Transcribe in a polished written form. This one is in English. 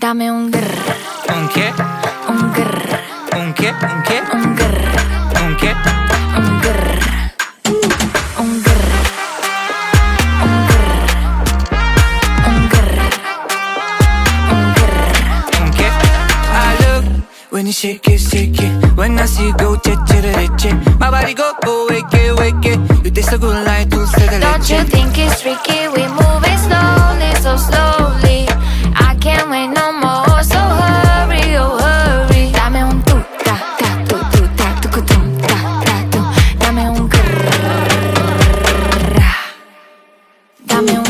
Dame un grr. ¿Un qué? Un grr. ¿Un qué? ¿Un qué? Un grr. ¿Un qué? Un grr. Un grr. Un grr. Un grr. Un grr. ¿Un qué? I look when you shake it. When I see you go, che. My body go, wake it. You taste so good like dulce de Don't you leche. think it's tricky? We moving slowly, so slowly. I can't wait no more, so hurry, oh hurry. Dame un tu ta ta tu ta tu tum ta ta tu. Dame un grrr. Dame un